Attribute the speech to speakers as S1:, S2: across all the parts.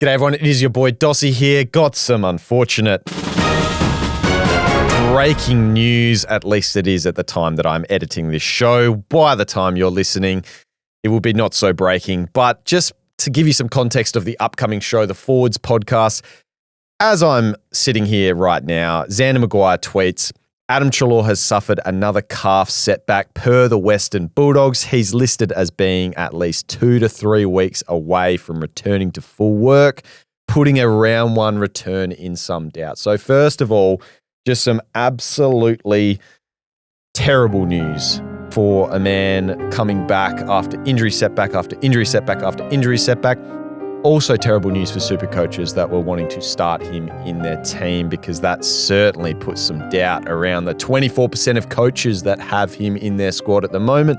S1: G'day everyone, it is your boy Dossy here. Got some unfortunate breaking news, at least it is at the time that I'm editing this show. By the time you're listening, it will be not so breaking. But just to give you some context of the upcoming show, the Forwards podcast, as I'm sitting here right now, Xander Maguire tweets, Adam Treloar has suffered another calf setback per the Western Bulldogs. He's listed as being at least 2 to 3 weeks away from returning to full work, putting a round one return in some doubt. So first of all, just some absolutely terrible news for a man coming back after injury setback after injury setback after injury setback. Also terrible news for super coaches that were wanting to start him in their team, because that certainly puts some doubt around the 24% of coaches that have him in their squad at the moment.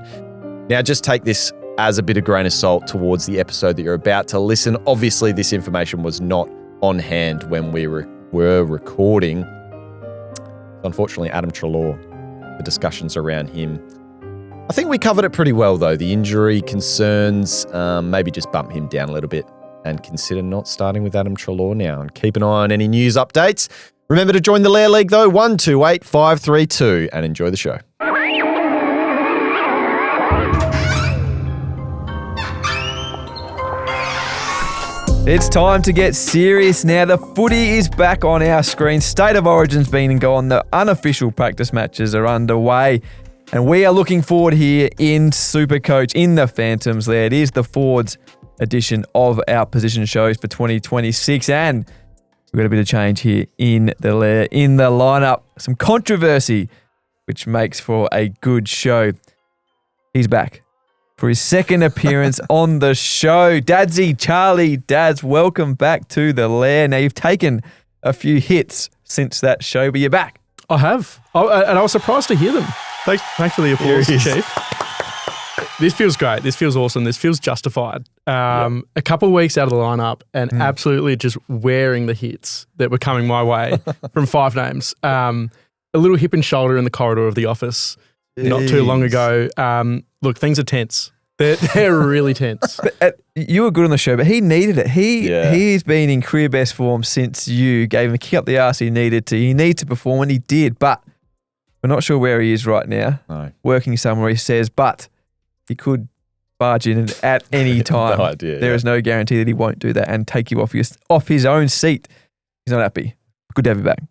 S1: Now, just take this as a bit of grain of salt towards the episode that you're about to listen. Obviously, this information was not on hand when we were recording. Unfortunately, Adam Treloar, the discussions around him, I think we covered it pretty well, though. The injury concerns, maybe just bump him down a little bit and consider not starting with Adam Treloar now, and keep an eye on any news updates. Remember to join the Lair League, though, 128532, and enjoy the show.
S2: It's time to get serious now. The footy is back on our screen. State of Origin's been and gone. The unofficial practice matches are underway. And we are looking forward here in SuperCoach, in the Phantoms Lair. It is the Forwards edition of our position shows for 2026. And we've got a bit of change here in the Lair, in the lineup. Some controversy, which makes for a good show. He's back for his second appearance on the show. Daddsy, Charlie, Dads, welcome back to the Lair. Now, you've taken a few hits since that show, but you're back.
S3: I have. And I was surprised to hear them. Thanks for the applause, Chief. This feels great. This feels awesome. This feels justified. A couple of weeks out of the lineup and absolutely just wearing the hits that were coming my way from 5 names. A little hip and shoulder in the corridor of the office not too long ago. Look, things are tense. They're really tense.
S2: But, you were good on the show, but he needed it. He's been in career best form since you gave him a kick up the arse he needed to. He needed to perform, and he did, but we're not sure where he is right now. No. Working somewhere, he says, but he could barge in at any time.
S1: No idea,
S2: there is no guarantee that he won't do that and take you off his own seat. He's not happy. Good to have you back.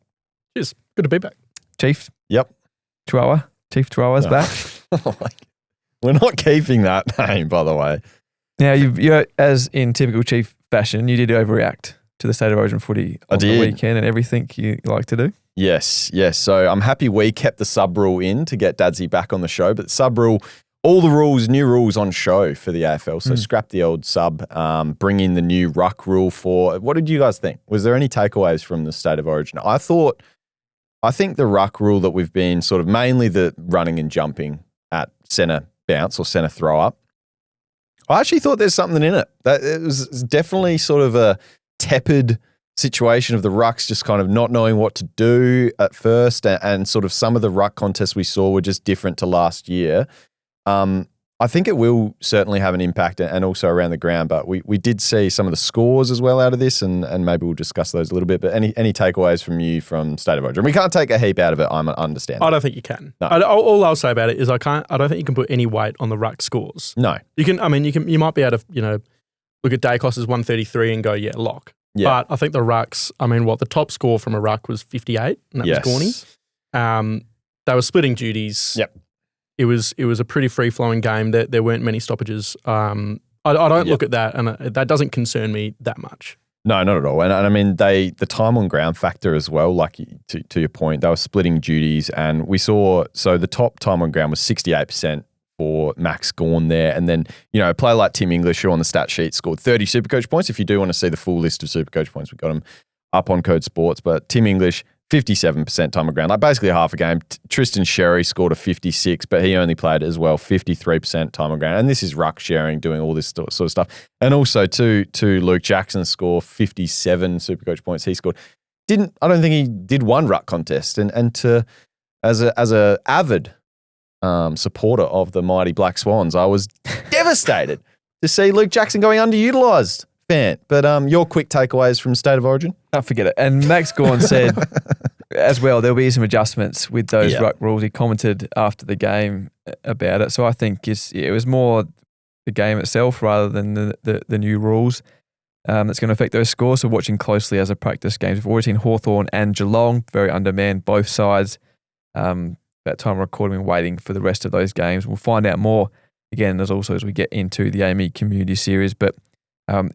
S3: Cheers. Good to be back.
S2: Chief?
S1: Yep.
S2: Chihuahua? Chief Chihuahua's back.
S1: We're not keeping that name, by the way.
S2: Now, you, as in typical Chief fashion, you did overreact to the State of Origin footy on the weekend and everything you like to do.
S1: Yes. So I'm happy we kept the sub rule in to get Daddsy back on the show, but the sub rule, all the rules, new rules on show for the AFL. So scrap the old sub, bring in the new ruck rule for, what did you guys think? Was there any takeaways from the State of Origin? I think the ruck rule that we've been sort of mainly the running and jumping at centre bounce or centre throw up, I actually thought there's something in it. That it was definitely sort of a tepid situation of the rucks just kind of not knowing what to do at first, and sort of some of the ruck contests we saw were just different to last year. I think it will certainly have an impact and also around the ground, but we did see some of the scores as well out of this, and maybe we'll discuss those a little bit. But any takeaways from you from State of Origin? We can't take a heap out of it, I understand.
S3: I don't think you can.
S1: No.
S3: All I'll say about it is I don't think you can put any weight on the ruck scores.
S1: No.
S3: You can. I mean, you might be able to, look at Dacos's 133 and go, yeah, lock. Yeah. But I think the rucks, the top score from a ruck was 58, and that was Gorney. They were splitting duties.
S1: Yep.
S3: It was a pretty free-flowing game. There weren't many stoppages. I don't look at that, and that doesn't concern me that much.
S1: No, not at all. And I mean, the time on ground factor as well, like to your point, they were splitting duties, and we saw, so the top time on ground was 68% for Max Gawn there. And then, a player like Tim English, who on the stat sheet scored 30 SuperCoach points. If you do want to see the full list of SuperCoach points, we've got them up on Code Sports. But Tim English, 57% time on ground, like basically half a game. Tristan Sherry scored a 56, but he only played as well 53% time on ground. And this is ruck sharing, doing all this sort of stuff. And also to Luke Jackson's score, 57 SuperCoach points he scored. I don't think he did one ruck contest. And as a avid supporter of the mighty Black Swans, I was devastated to see Luke Jackson going underutilised Fant. But your quick takeaways from State of Origin?
S2: Oh, forget it. And Max Gawn said as well, there'll be some adjustments with those ruck rules. He commented after the game about it. So I think it was more the game itself rather than the new rules that's going to affect those scores. So watching closely as a practice games. We've already seen Hawthorn and Geelong, very undermanned, both sides. That time recording and waiting for the rest of those games. We'll find out more again as we get into the AME Community Series. But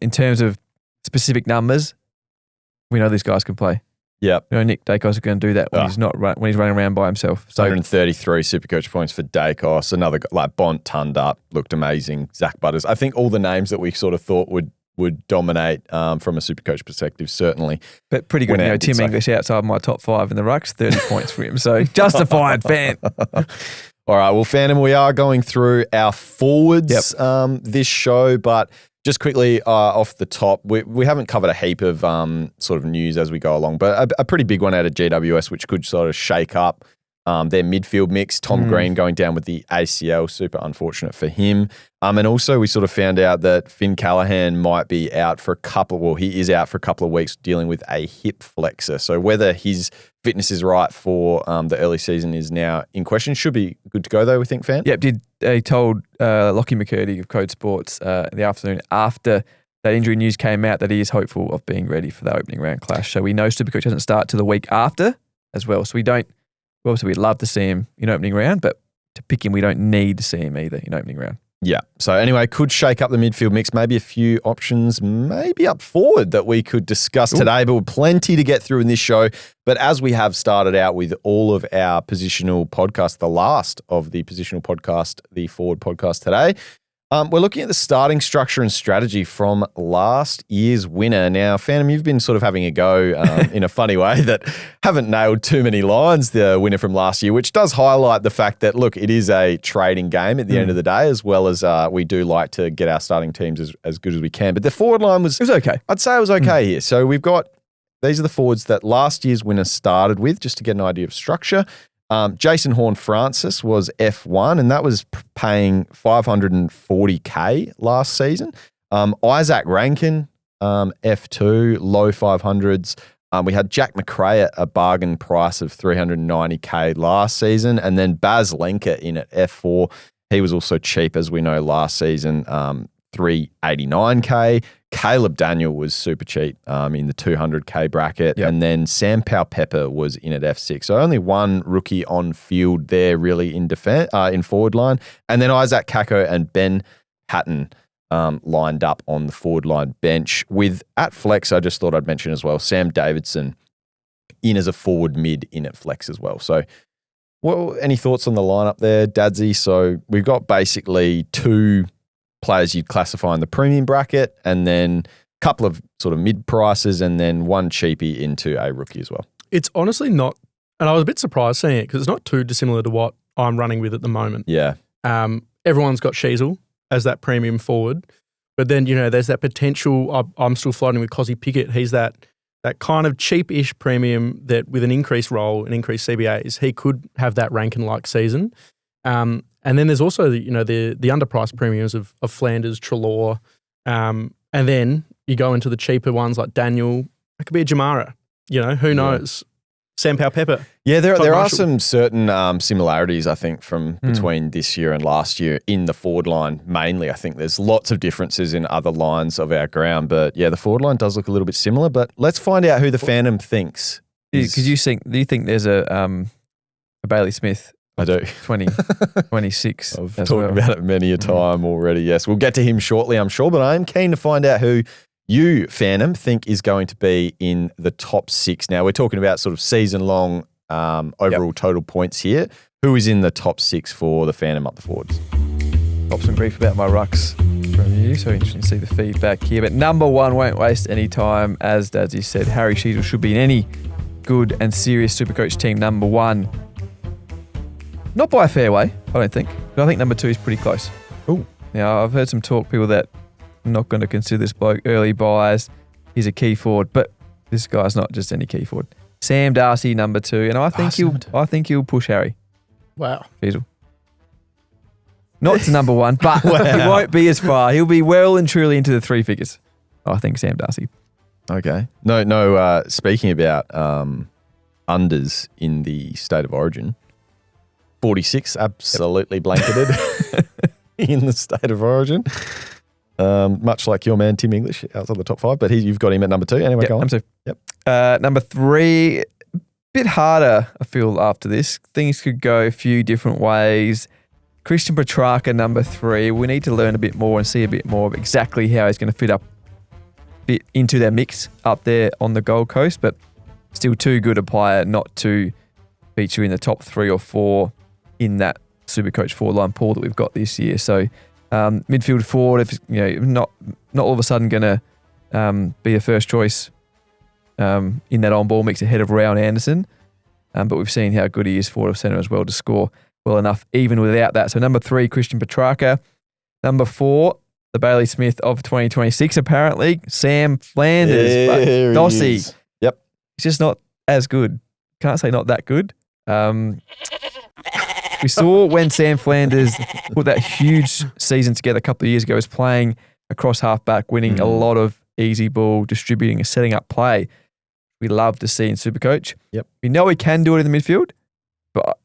S2: in terms of specific numbers, we know these guys can play.
S1: Yeah,
S2: Nick Dacos is going to do that when he's running around by himself. So
S1: 133 Supercoach points for Dacos. Another like Bont turned up, looked amazing. Zach Butters. I think all the names that we sort of thought would dominate from a Supercoach perspective, certainly.
S2: But pretty good. Tim English outside my top 5 in the rucks, 30 points for him. So justified, Fan.
S1: All right, well, Phantom, we are going through our forwards this show, but just quickly off the top, we haven't covered a heap of sort of news as we go along, but a pretty big one out of GWS, which could sort of shake up their midfield mix. Tom Green going down with the ACL, super unfortunate for him. And also we sort of found out that Finn Callahan might be out for he is out for a couple of weeks dealing with a hip flexor. So whether his fitness is right for the early season is now in question. Should be good to go though, we think, Fan?
S2: Yep, he told Lockie McCurdy of Code Sports in the afternoon after that injury news came out that he is hopeful of being ready for the opening round clash. So we know Supercoach doesn't start till the week after as well. So obviously we'd love to see him in opening round, but to pick him, we don't need to see him either in opening round.
S1: Yeah. So anyway, could shake up the midfield mix. Maybe a few options, maybe up forward that we could discuss today, but with plenty to get through in this show. But as we have started out with all of our positional podcasts, the last of the positional podcast, the forward podcast today, we're looking at the starting structure and strategy from last year's winner. Now, Phantom, you've been sort of having a go in a funny way that haven't nailed too many lines, the winner from last year, which does highlight the fact that, look, it is a trading game at the end of the day, as well as we do like to get our starting teams as good as we can. But the forward line was
S2: okay.
S1: I'd say it was okay here. So we've got, these are the forwards that last year's winner started with, just to get an idea of structure. Jason Horne-Francis was F1, and that was paying $540K last season. Isaac Rankin, F2, low 500s. We had Jack McRae at a bargain price of $390K last season, and then Baz Lenker in at F4. He was also cheap, as we know, last season, $389K. Caleb Daniel was super cheap in the $200K bracket. Yep. And then Sam Powell-Pepper was in at F6. So only one rookie on field there really in forward line. And then Isaac Kako and Ben Patton lined up on the forward line bench. With at flex, I just thought I'd mention as well, Sam Davidson in as a forward mid in at flex as well. So any thoughts on the lineup there, Daddsy? So we've got basically two players you'd classify in the premium bracket, and then a couple of sort of mid prices, and then one cheapie into a rookie as well.
S3: It's honestly not, and I was a bit surprised seeing it because it's not too dissimilar to what I'm running with at the moment.
S1: Yeah.
S3: Everyone's got Sheezel as that premium forward, but then, there's that potential, I'm still floating with Cozzy Pickett. He's that kind of cheap-ish premium that with an increased role and increased CBAs, he could have that Rankin-like season. And then there's also the underpriced premiums of Flanders, Treloar, and then you go into the cheaper ones like Daniel. It could be a Jamara. Who knows? Sam Powell-Pepper.
S1: Yeah, there are some certain similarities, I think, from between this year and last year in the forward line. Mainly, I think there's lots of differences in other lines of our ground, but yeah, the forward line does look a little bit similar. But let's find out who the Phantom thinks.
S2: Do you think there's a Bailey Smith?
S1: I do.
S2: 26.
S1: I've talked about it many a time already, yes. We'll get to him shortly, I'm sure, but I am keen to find out who you, Phantom, think is going to be in the top 6. Now, we're talking about sort of season-long overall total points here. Who is in the top 6 for the Phantom up the forwards?
S2: Got some brief about my rucks from you, so interesting to see the feedback here. But number 1 won't waste any time. As Daddsy said, Harry Sheezel should be in any good and serious Supercoach team number 1. Not by a fair way, I don't think. But I think number 2 is pretty close.
S1: Ooh.
S2: Now, I've heard some talk, people that are not going to consider this bloke early buys. He's a key forward, but this guy's not just any key forward. Sam Darcy, number 2, and I think he'll push Harry.
S3: Wow.
S2: Sheezel. Not to number 1, but he won't be as far. He'll be well and truly into the 3 figures. I think Sam Dossy.
S1: Okay. No. Speaking about unders in the State of Origin, 46 absolutely blanketed in the State of Origin. Much like your man Tim English outside the top 5, but you've got him at number 2. Anyway, go on.
S2: Number 2.
S1: Yep.
S2: Number 3, a bit harder, I feel, after this. Things could go a few different ways. Christian Petrarca, number 3. We need to learn a bit more and see a bit more of exactly how he's going to fit up a bit into their mix up there on the Gold Coast, but still too good a player not to feature in the top 3 or 4 in that SuperCoach forward-line pool that we've got this year. So midfield forward, if not all of a sudden going to be a first choice in that on-ball mix ahead of Rowell and Anderson, but we've seen how good he is forward of centre as well to score well enough even without that. So number 3, Christian Petrarca. Number 4, the Bailey Smith of 2026 apparently, Sam Flanders. Dossy.
S1: Yep.
S2: He's just not as good. Can't say not that good. We saw when Sam Flanders put that huge season together a couple of years ago, was playing across halfback, winning a lot of easy ball, distributing and setting up play. We love to see in SuperCoach.
S1: Yep.
S2: We know he can do it in the midfield, but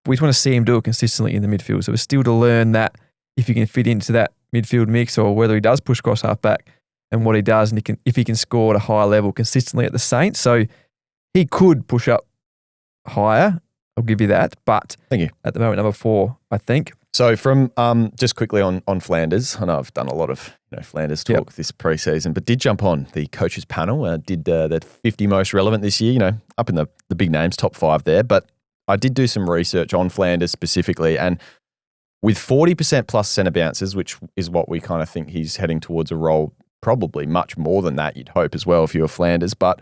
S2: we just want to see him do it consistently in the midfield. So we're still to learn that if he can fit into that midfield mix, or whether he does push across halfback and what he does, and if he can score at a high level consistently at the Saints. So he could push up higher. I'll give you that. But
S1: thank you.
S2: At the moment, number 4, I think.
S1: So from just quickly on Flanders, I know I've done a lot of Flanders talk this preseason, but did jump on the coaches panel. Did that 50 most relevant this year. Up in the big names, top 5 there. But I did do some research on Flanders specifically, and with 40% plus centre bounces, which is what we kind of think he's heading towards a role, probably much more than that. You'd hope as well if you were Flanders, but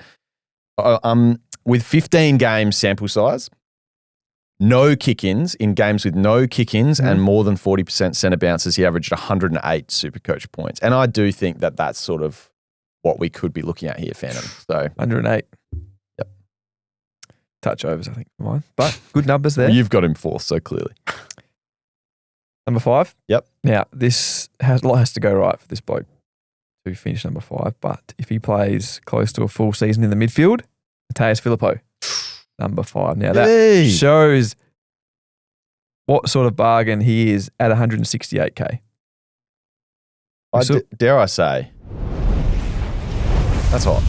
S1: with 15 games sample size. No kick-ins, in games with no kick-ins and more than 40% centre bounces, he averaged 108 SuperCoach points. And I do think that that's sort of what we could be looking at here, Phantom. So
S2: 108.
S1: Yep.
S2: Touch overs, I think, mine. But good numbers there.
S1: Well, you've got him 4th, so clearly.
S2: Number 5?
S1: Yep.
S2: Now, a lot has to go right for this bloke to finish number 5. But if he plays close to a full season in the midfield, Mateus Filippo. Number 5. Now that shows what sort of bargain he is at 168k.
S1: Dare I say, that's hot.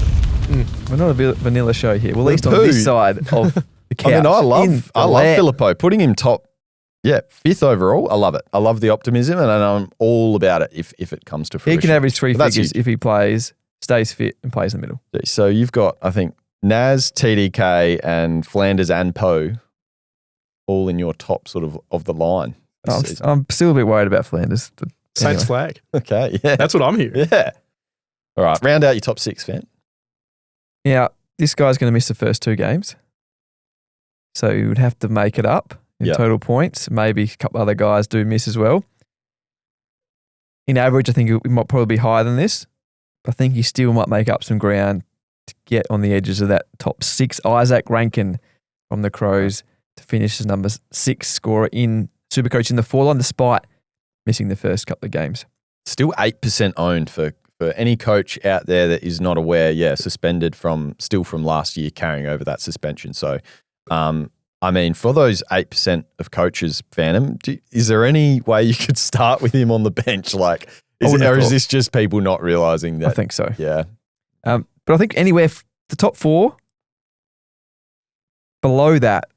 S2: We're not a vanilla show here. Well, at least on this side of the couch.
S1: I love Filippo. Putting him top, 5th overall. I love it. I love the optimism, and I'm all about it if it comes to fruition.
S2: He can average 3 figures if he plays, stays fit, and plays in the middle.
S1: So you've got, I think, Naz, TDK, and Flanders and Poe all in your top sort of the line.
S2: I'm still a bit worried about Flanders. But
S3: Saints flag.
S1: Okay, yeah.
S3: That's what I'm hearing.
S1: Yeah. All right, round out your top 6, fan.
S2: Now, this guy's going to miss the first 2 games. So he would have to make it up in total points. Maybe a couple other guys do miss as well. In average, I think it might probably be higher than this. I think he still might make up some ground to get on the edges of that top 6. Isaac Rankin from the Crows to finish as number 6 scorer in SuperCoach in the 4 line, despite missing the first couple of games. Still
S1: 8% owned for any coach out there that is not aware. Suspended from last year, carrying over that suspension. So, I mean, for those 8% of coaches, Phantom, is there any way you could start with him on the bench? Like, is this just people not realising that?
S2: I think so.
S1: Yeah.
S2: But I think anywhere, the top 4, below that,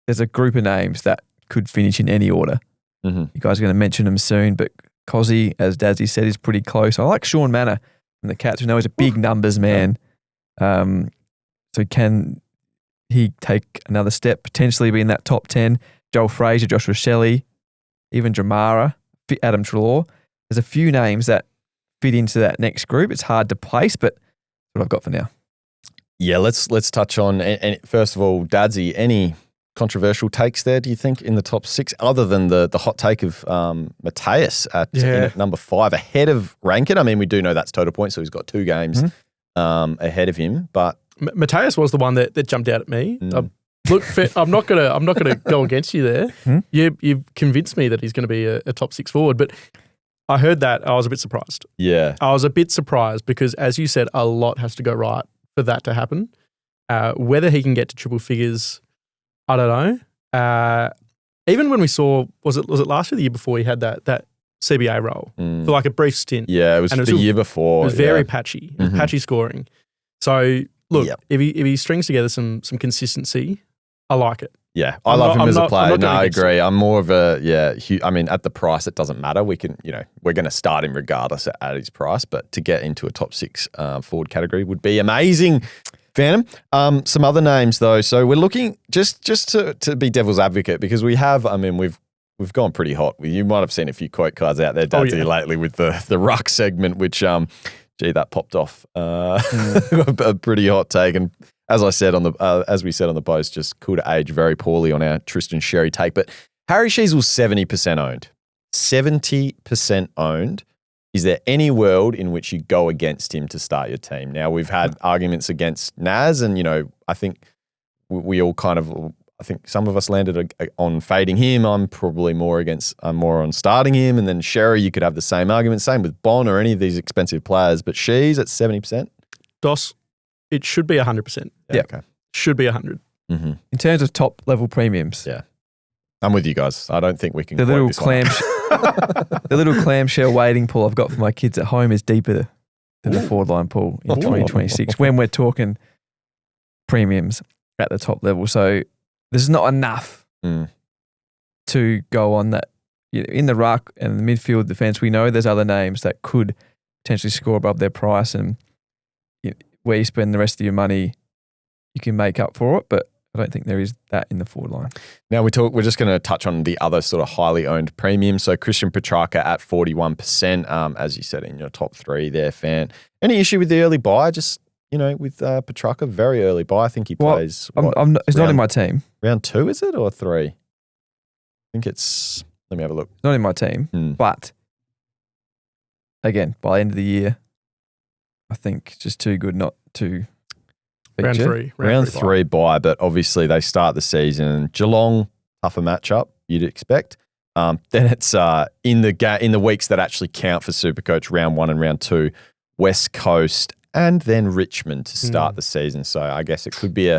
S2: there's a group of names that could finish in any order.
S1: Mm-hmm.
S2: You guys are going to mention them soon, but Cozzy, as Daddsy said, is pretty close. I like Sean Manor from the Cats, who know he's a big numbers man. So can he take another step, potentially be in that top 10? Joel Fraser, Joshua Shelley, even Dramara, Adam Treloar. There's a few names that fit into that next group. It's hard to place, but that's what I've got for now.
S1: Yeah, let's touch on, and first of all, Daddsy, any controversial takes there, do you think, in the top 6, other than the hot take of Mateus at number 5, ahead of Rankin? I mean, we do know that's total points, so he's got 2 games ahead of him. But
S3: Mateus was the one that jumped out at me. Look, I'm not gonna go against you there. You've convinced me that he's going to be a top 6 forward, but I heard that. I was a bit surprised.
S1: Yeah.
S3: I was a bit surprised because, as you said, a lot has to go right for that to happen. Whether he can get to triple figures, I don't know. Even when we saw, was it last year or the year before, he had that CBA role for like a brief stint.
S1: Yeah, it was the year before.
S3: It was very patchy. It was patchy scoring. So, look, if he strings together some consistency, I like it.
S1: Yeah, I love him as a player. No, I agree. I'm more of a, I mean, at the price, it doesn't matter. We can, we're going to start him regardless at his price, but to get into a top 6 forward category would be amazing. Phantom. Some other names though. So we're looking just to be devil's advocate because we have, I mean, we've gone pretty hot. You might have seen a few quote cards out there, Daddsy, lately with the ruck segment, which, that popped off a pretty hot take. And as I said as we said on the post, just could age very poorly on our Tristan Sherry take. But Harry Sheezel's 70% owned. 70% owned. Is there any world in which you go against him to start your team? Now, we've had arguments against Naz, and, I think we all I think some of us landed on fading him. I'm probably more on starting him. And then Sherry, you could have the same argument. Same with Bon or any of these expensive players. But she's at 70%.
S3: Doss, it should be 100%.
S2: Yeah.
S1: Okay.
S3: Should be 100.
S1: Mm-hmm.
S2: In terms of top level premiums.
S1: Yeah. I'm with you guys. I don't think we can.
S2: The little clamshell wading pool I've got for my kids at home is deeper than the forward line pool in 2026 when we're talking premiums at the top level. So there's not enough to go on that. In the ruck and the midfield defence, we know there's other names that could potentially score above their price, and where you spend the rest of your money, you can make up for it. But I don't think there is that in the forward line.
S1: Now we're just going to touch on the other sort of highly owned premium. So Christian Petrarca at 41%, as you said in your top 3 there, Fan. Any issue with the early buy? Just, with Petrarca, very early buy. I think he plays.
S2: It's not in my team.
S1: Round 2, is it, or 3? I think it's. Let me have a look.
S2: Not in my team, but again, by the end of the year, I think just too good not to.
S3: Round 3.
S1: Round 3 buy, but obviously they start the season. Geelong, tougher matchup, you'd expect. Then it's in the weeks that actually count for SuperCoach, round 1 and round 2, West Coast, and then Richmond to start the season. So I guess it could be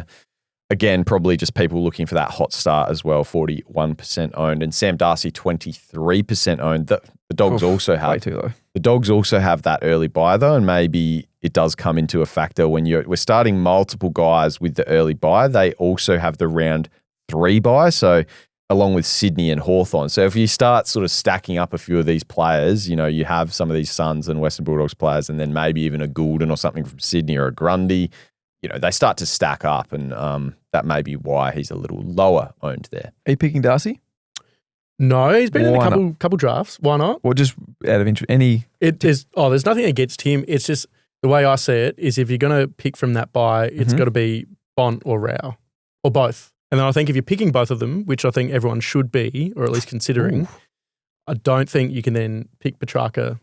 S1: again, probably just people looking for that hot start as well, 41% owned. And Sam Darcy, 23% owned. The Dogs also have.
S2: Way too low.
S1: The Dogs also have that early buy though, and maybe it does come into a factor when we're starting multiple guys with the early buy. They also have the round 3 buy, so along with Sydney and Hawthorn. So if you start sort of stacking up a few of these players, you have some of these Suns and Western Bulldogs players, and then maybe even a Goulden or something from Sydney or a Grundy. They start to stack up, and that may be why he's a little lower owned there.
S2: Are you picking Darcy?
S3: No, he's been in a couple drafts. Why not?
S2: Or just out of interest,
S3: there's nothing against him. It's just the way I see it is if you're going to pick from that buy, it's got to be Bont or Rowell or both. And then I think if you're picking both of them, which I think everyone should be, or at least considering, I don't think you can then pick Petrarca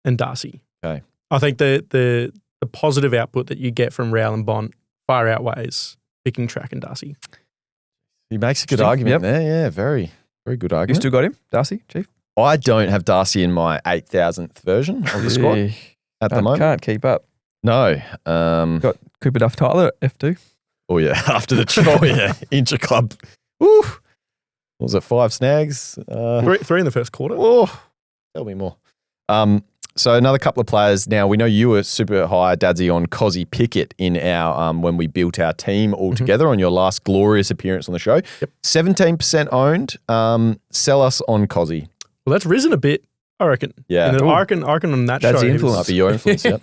S3: and Darcy.
S1: Okay.
S3: I think the positive output that you get from Rowell and Bont far outweighs picking Track and Darcy.
S1: He makes a good argument there. Yeah, very, very good argument.
S2: You still got him, Darcy, Chief?
S1: I don't have Darcy in my 8,000th version of the squad at the moment.
S2: Can't keep up.
S1: No.
S2: Got Cooper Duff Tyler at F2.
S1: Oh, yeah. After the Inter Club. Woo. What was it, 5 snags?
S3: 3 in the first quarter.
S1: Oh, tell me more. So another couple of players. Now, we know you were super high, Daddsy, on Cozzy Pickett in our when we built our team all together on your last glorious appearance on the show.
S3: Yep.
S1: 17% owned. Sell us on Cozzy.
S3: Well, that's risen a bit, I reckon.
S1: Yeah.
S3: And I reckon on that show.
S2: That's the influence.
S1: Might be your influence, yeah.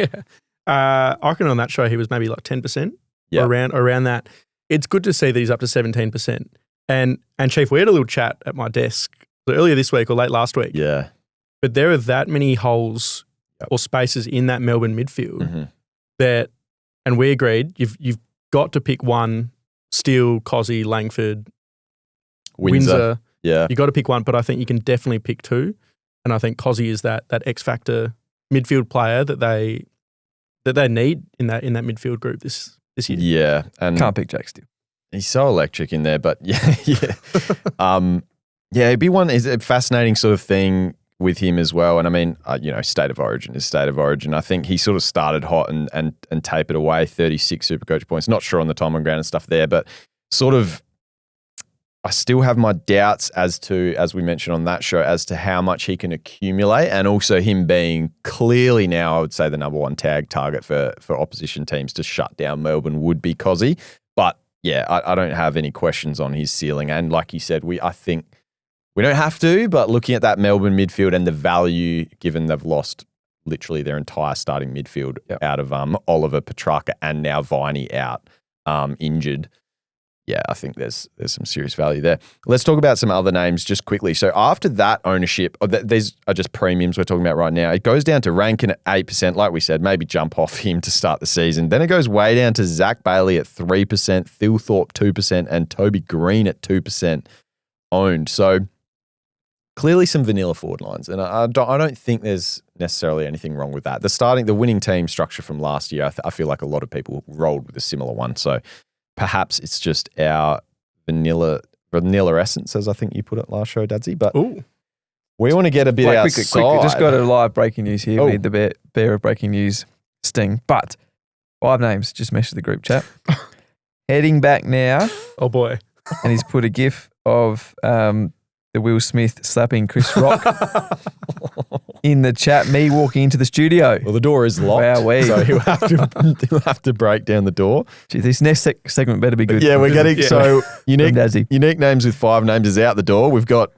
S3: I reckon on that show he was maybe like 10%.
S1: Yeah.
S3: Around that. It's good to see that he's up to 17%. And Chief, we had a little chat at my desk earlier this week or late last week.
S1: Yeah.
S3: But there are that many holes or spaces in that Melbourne midfield that, and we agreed, you've got to pick one, Steele, Cozzy, Langford, Windsor.
S1: Yeah.
S3: You've got to pick one, but I think you can definitely pick 2. And I think Cozzy is that X-factor midfield player that they need in that midfield group this year.
S1: Yeah. And
S2: Can't pick Jack Steele.
S1: He's so electric in there, but yeah. It'd be one, is a fascinating sort of thing. with him as well. And I mean, State of Origin is State of Origin. I think he sort of started hot and tapered away, 36 Supercoach points. Not sure on the time on ground and stuff there, but sort of I still have my doubts as to, as we mentioned on that show, as to how much he can accumulate, and also him being clearly now, I would say, the number one tag target for opposition teams to shut down Melbourne would be Cozzy. But yeah, I don't have any questions on his ceiling. And like you said, I think we don't have to, but looking at that Melbourne midfield and the value, given they've lost literally their entire starting midfield out of Oliver, Petrarca, and now Viney out injured. Yeah, I think there's some serious value there. Let's talk about some other names just quickly. So after that ownership, these are just premiums we're talking about right now. It goes down to Rankin at 8%, like we said, maybe jump off him to start the season. Then it goes way down to Zach Bailey at 3%, Thilthorpe 2%, and Toby Green at 2% owned. So clearly some vanilla forward lines, and I don't think there's necessarily anything wrong with that. The winning team structure from last year, I feel like a lot of people rolled with a similar one. So perhaps it's just our vanilla essence, as I think you put it last show, Daddsy. But we want to get a bit outside.
S2: Quick, just got a live breaking news here. We need the bear of breaking news sting. But 5 names, just messaged the group chat. Heading back now.
S3: Oh, boy.
S2: And he's put a gif of the Will Smith slapping Chris Rock in the chat, me walking into the studio.
S1: Well, the door is locked, so he'll have to break down the door.
S2: Gee, this next segment better be good.
S1: Yeah, we're getting so unique names with 5 names is out the door. We've got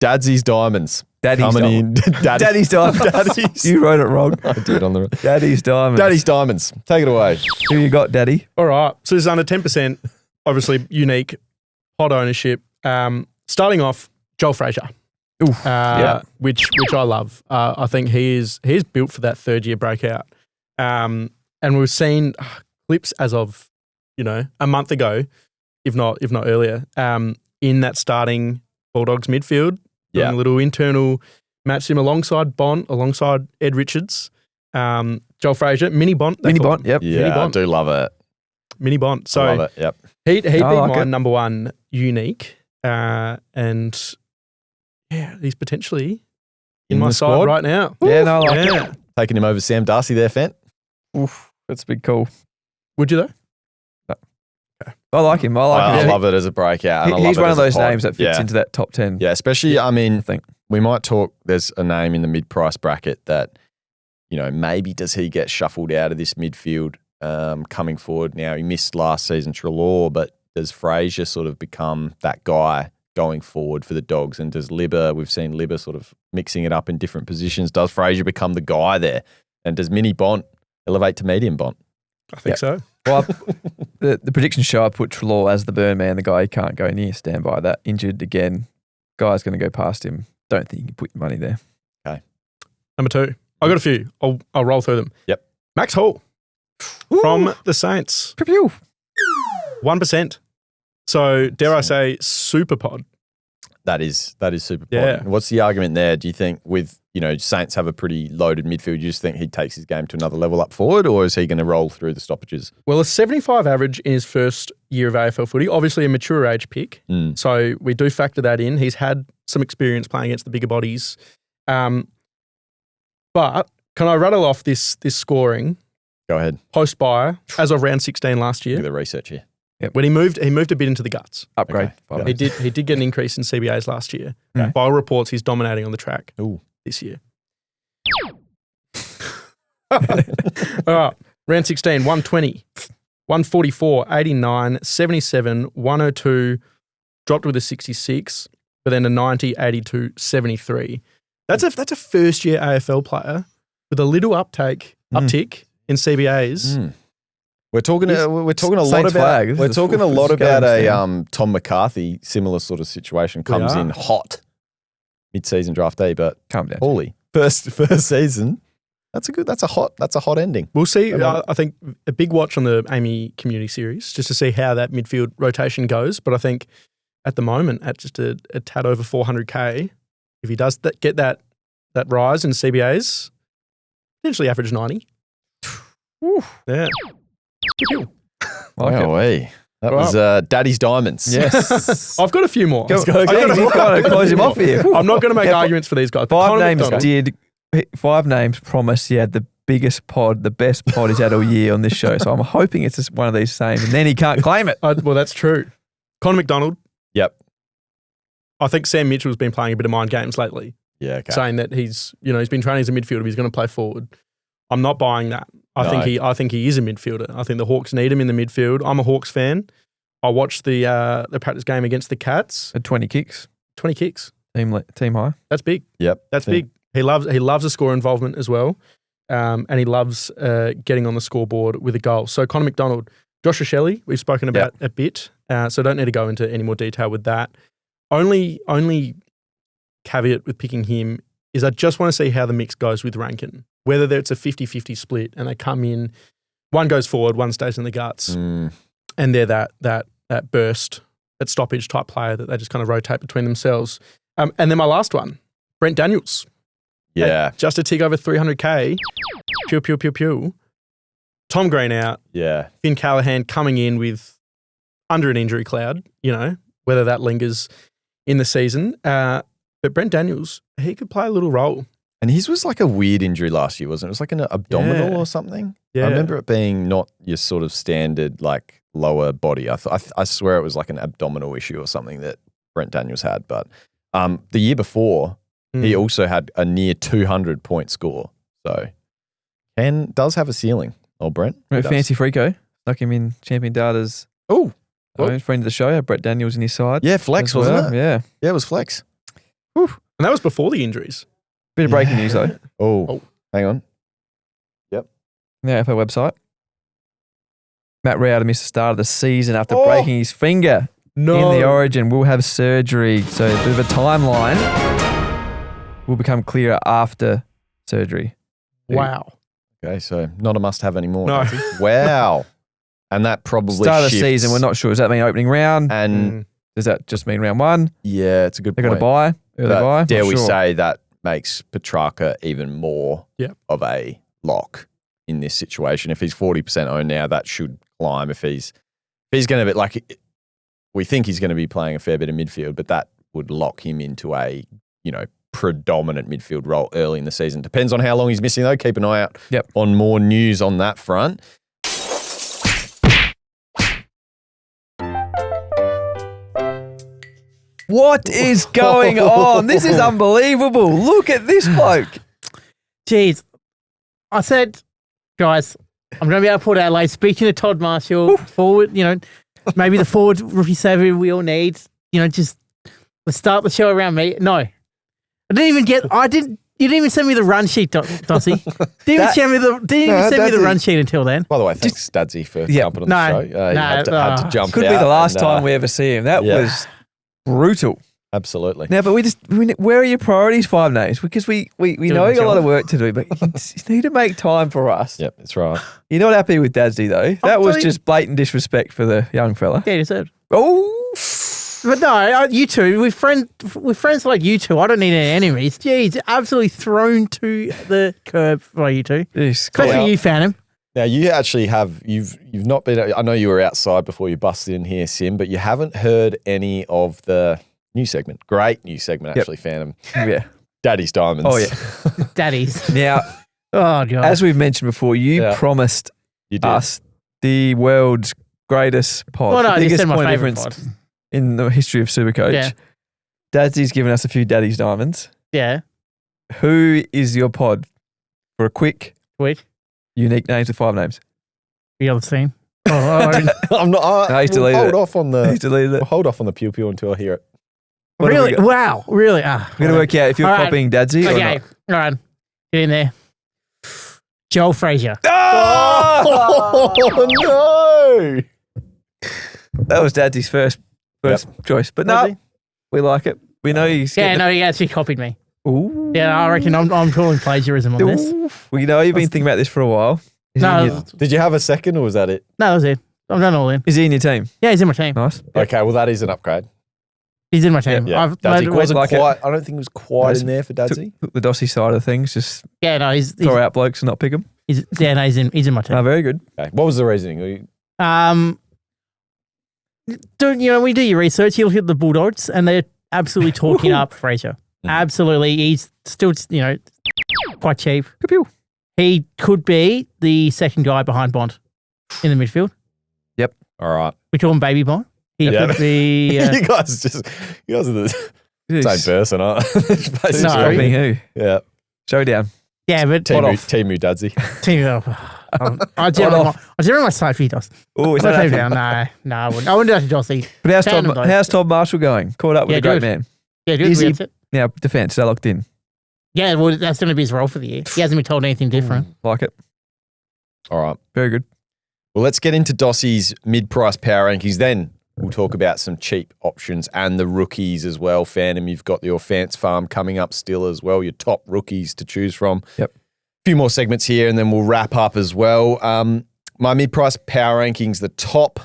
S1: Dadsy's Diamonds coming in.
S2: Daddy's Diamonds. You wrote it wrong.
S1: I did on the
S2: Daddy's Diamonds.
S1: Daddy's Diamonds. Take it away.
S2: Who you got, Daddy?
S3: All right. So this is under 10%, obviously unique, hot ownership. Starting off, Joel Frazier. Which I love. I think he's built for that third year breakout. And we've seen clips as of, a month ago, if not earlier, in that starting Bulldogs midfield, doing a little internal match him alongside Bont, alongside Ed Richards, Joel Frazier, Mini Bont.
S2: Yep.
S1: Yeah, I do love it.
S3: Mini Bont. So
S1: I love it, yep.
S3: He'd be my number one unique. And yeah, he's potentially in my side right now.
S2: Yeah, no, I like it.
S1: Taking him over Sam Darcy there, Fent.
S2: Oof, that's a big call.
S3: Would you though?
S2: No. Okay. I like him. I
S1: love it as a breakout.
S2: He's one of those names that fits into that top 10.
S1: Yeah, especially, I think we might talk, there's a name in the mid-price bracket that, maybe does he get shuffled out of this midfield coming forward now? He missed last season, Treloar, but does Frazier sort of become that guy going forward for the Dogs? And does we've seen Libba sort of mixing it up in different positions. Does Frazier become the guy there? And does Mini Bont elevate to medium Bont?
S3: I think so.
S2: Well, the prediction show, I put Treloar as the burn man, the guy he can't go near, stand by that. Injured again. Guy's going to go past him. Don't think you can put your money there.
S1: Okay.
S3: Number 2. I've got a few. I'll roll through them.
S1: Yep.
S3: Max Hall from the Saints.
S2: Pew.
S3: 1%. So, dare I say, super pod.
S1: That is super pod.
S3: Yeah.
S1: What's the argument there? Do you think with, Saints have a pretty loaded midfield, you just think he takes his game to another level up forward, or is he going to roll through the stoppages?
S3: Well, a 75 average in his first year of AFL footy, obviously a mature age pick. So, we do factor that in. He's had some experience playing against the bigger bodies. But can I rattle off this scoring?
S1: Go ahead.
S3: Post-buy, as of round 16 last year.
S1: Look at the research here.
S3: Yep. When he moved a bit into the guts.
S2: Upgrade.
S3: Okay. He did get an increase in CBAs last year. Okay. By all reports, he's dominating on the track this year. All right. Round 16, 120, 144, 89, 77, 102, dropped with a 66, but then a 90, 82, 73. That's a first year AFL player with a little uptick in CBAs.
S1: We're talking a lot about a Tom McCarthy similar sort of situation. Comes in hot mid-season draftee, but
S2: calm down.
S1: Holy first season. That's a hot ending.
S3: We'll see. I think a big watch on the Amy Community Series just to see how that midfield rotation goes. But I think at the moment, at just a tad over 400K, if he does get that rise in CBAs, potentially average 90.
S2: Ooh.
S3: Yeah.
S1: Wow. That was Daddy's Diamonds.
S2: Yes.
S3: I've got a few more.
S2: You've got to close him off here.
S3: I'm not going to make arguments for these guys.
S2: Five names promised he had the biggest pod, the best pod he's had all year on this show. So I'm hoping it's just one of these same, and then he can't claim it.
S3: Well, that's true. Connor McDonald.
S1: Yep.
S3: I think Sam Mitchell's been playing a bit of mind games lately.
S1: Yeah, okay.
S3: Saying that he's been training as a midfielder, but he's going to play forward. I'm not buying that. I think he is a midfielder. I think the Hawks need him in the midfield. I'm a Hawks fan. I watched the practice game against the Cats.
S2: At 20 kicks.
S3: 20 kicks.
S2: Team high.
S3: That's big.
S1: Yep.
S3: That's big. He loves a score involvement as well. And he loves getting on the scoreboard with a goal. So Connor McDonald, Joshua Shelley, we've spoken about a bit. So don't need to go into any more detail with that. Only caveat with picking him is I just want to see how the mix goes with Rankin. Whether it's a 50-50 split and they come in, one goes forward, one stays in the guts. And they're that burst, that stoppage type player that they just kind of rotate between themselves. And then my last one, Brent Daniels.
S1: Yeah.
S3: Just a tick over 300K. Pew. Tom Green out.
S1: Yeah.
S3: Finn Callahan coming in with under an injury cloud, whether that lingers in the season. But Brent Daniels, he could play a little role.
S1: And his was like a weird injury last year, wasn't it? It was like an abdominal or something.
S3: Yeah.
S1: I remember it being not your sort of standard like lower body. I swear it was like an abdominal issue or something that Brent Daniels had. But the year before, he also had a near 200-point score. So does have a ceiling, old Brent.
S2: Fancy Freako. Stuck him in Champion Data's
S1: friend
S2: of the show, had Brett Daniels in his side.
S1: Yeah, flex, wasn't it?
S2: Yeah.
S1: Yeah, it was flex.
S3: And that was before the injuries.
S2: Bit of breaking news though.
S1: Oh, hang on. Yep.
S2: The AFL website. Matt Rowell missed the start of the season after breaking his finger in the Origin. Will have surgery. So a bit of a timeline will become clearer after surgery.
S3: Wow.
S1: Okay, so not a must-have anymore.
S3: No.
S1: Wow. And that probably
S2: start of the
S1: shifts.
S2: season, we're not sure. Does that mean opening round?
S1: And
S2: does that just mean round one?
S1: yeah, it's a good
S2: They're
S1: point.
S2: going to buy? Early buy?
S1: Dare
S2: Not
S1: we
S2: sure.
S1: say that makes Petrarca even more of a lock in this situation. If he's 40% owned now, that should climb. If he's going to be like, we think he's going to be playing a fair bit of midfield, but that would lock him into a, predominant midfield role early in the season. Depends on how long he's missing though. Keep an eye out on more news on that front.
S2: What is going on? This is unbelievable. Look at this bloke.
S4: Jeez. I said, guys, I'm going to be able to put Adelaide. Speaking to Todd Marshall, forward, maybe the forward rookie saver we all need. Just let's start the show around me. No. You didn't even send me the run sheet, Dossy. Didn't even send me the run sheet until then.
S1: By the way, thanks Daddsy for jumping on the show. Had to jump
S2: could
S1: out.
S2: be the last time we ever see him. That was brutal.
S1: Absolutely.
S2: Now, but where are your priorities, Five Names? Because we know you got a lot of work to do, but you need to make time for us.
S1: Yep, that's right.
S2: You're not happy with Daddsy though. That was just blatant disrespect for the young fella.
S4: Yeah, you deserved.
S2: Oh.
S4: But no, you two, we're friends like you two. I don't need any enemies. Jeez, absolutely thrown to the curb by you two. Especially you, Phantom.
S1: Now you actually you've not been. I know you were outside before you busted in here, Sim, but you haven't heard any of the new segment. Great new segment, actually, Phantom.
S2: Yeah,
S1: Daddy's Diamonds.
S2: Oh yeah,
S4: Daddies.
S2: Now,
S4: oh god,
S2: as we've mentioned before, you promised us the world's greatest pod.
S4: Well, no,
S2: the biggest
S4: my
S2: point of
S4: favourite
S2: difference
S4: pod.
S2: in the history of SuperCoach.
S4: Yeah.
S2: Dadsy's given us a few Daddy's Diamonds.
S4: Yeah.
S2: Who is your pod for a quick, unique names with 5 names?
S4: The other team.
S1: I'm not.
S2: I used to leave
S1: hold off on the.
S2: We'll
S1: hold off on the pew pew until I hear it.
S4: Really? Wow. Really?
S2: We're going to work out if you're copying Daddsy or not.
S4: All right. Get in there. Joel Frazier.
S1: Oh no!
S2: That was Dadsy's first choice, but no, we like it. We know he's.
S4: Yeah, no, he actually copied me.
S2: Ooh.
S4: Yeah, I reckon I'm calling plagiarism on this.
S2: Well, you've been thinking about this for a while.
S1: Did you have a second, or was that it?
S4: No, that was it. I'm done all in.
S2: Is he in your team?
S4: Yeah, he's in my team.
S2: Nice.
S1: Okay, well that is an upgrade.
S4: He's in my team.
S1: Yeah. Daddsy wasn't quite. I don't think it was quite in there for Daddsy.
S2: Took the Dossy side of things, just
S4: he's
S2: throw out blokes and not pick them.
S4: He's in my team.
S2: Very good.
S1: Okay, what was the reasoning?
S4: when you do your research, you look at the Bulldogs and they're absolutely talking up Fraser. Absolutely. He's still, quite cheap.
S2: Pew, pew.
S4: He could be the second guy behind Bond in the midfield.
S2: Yep.
S1: All right.
S4: We call him Baby Bond. He could be.
S1: You guys are the same person, aren't you?
S4: No.
S2: Being who?
S1: Yeah.
S2: Showdown.
S4: Yeah, but
S1: Timu Daddsy.
S4: I generally my side for you, Doss.
S2: Oh, is
S4: Put
S2: that
S4: him
S2: happening?
S4: down. No, I wouldn't. I wouldn't do that to Dossy.
S2: But
S4: Fan him, though.
S2: how's Todd Marshall going? Caught up with a great
S4: good.
S2: man.
S4: Yeah, good.
S2: Is he-
S4: That's it.
S2: Now, defence, they're locked in.
S4: Yeah, well, that's going to be his role for the year. He hasn't been told anything different.
S2: Like it.
S1: All right.
S2: Very good.
S1: Well, let's get into Dossy's mid-price power rankings. Then we'll talk about some cheap options and the rookies as well. Phantom, you've got your Fance Farm coming up still as well, your top rookies to choose from.
S2: Yep.
S1: A few more segments here and then we'll wrap up as well. My mid-price power rankings, the top,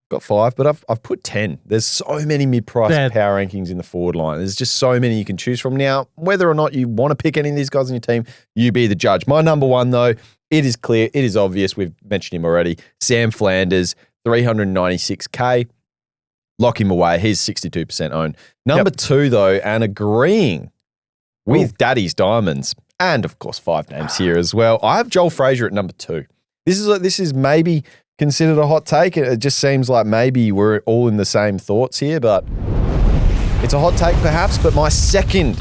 S1: got 5, but I've put 10. There's so many mid-price power rankings in the forward line. There's just so many you can choose from. Now, whether or not you want to pick any of these guys on your team, you be the judge. My number one, though, it is clear, it is obvious. We've mentioned him already. Sam Flanders, 396K. Lock him away. He's 62% owned. Number 2, though, and agreeing with Daddy's Diamonds, and of course 5 names here as well, I have Joel Frazier at number 2. This is maybe considered a hot take. It just seems like maybe we're all in the same thoughts here, but it's a hot take perhaps. But my second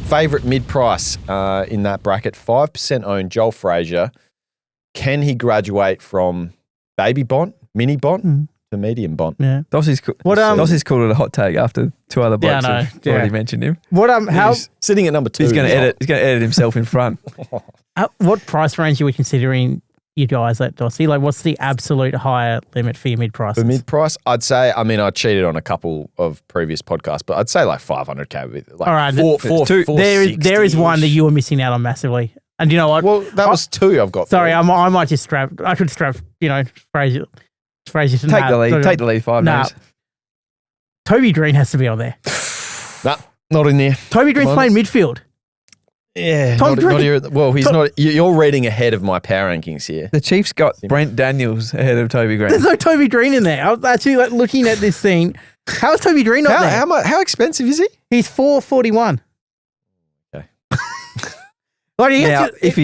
S1: favourite mid-price in that bracket, 5% owned Joel Frazier. Can he graduate from baby Bont, mini Bont, to medium Bont?
S4: Yeah.
S2: Dossy's called it a hot take after 2 other blokes have already mentioned him.
S4: How
S1: He's sitting at number 2.
S2: He's going to edit himself in front.
S4: what price range are we considering you guys at Dossy? Like, what's the absolute higher limit for your mid-price?
S1: For mid-price, I'd say, I cheated on a couple of previous podcasts, but I'd say like 500K. With like
S4: all right. There is one that you were missing out on massively. And you know what?
S1: Well, that was 2 I've got.
S4: Sorry, I might just strap. I could strap, Frazier. Frazier
S2: Take the lead. Take the lead. 5 names.
S4: Toby Green has to be on there.
S1: Nah, not in there.
S4: Toby Green's playing midfield.
S1: Yeah, not here. Well, he's not. You're reading ahead of my power rankings here.
S2: The Chiefs got Brent Daniels ahead of Toby Green.
S4: There's no Toby Green in there. I was actually looking at this thing. How is Toby Green not there?
S1: How expensive is he?
S4: He's 441.
S1: Okay.
S2: If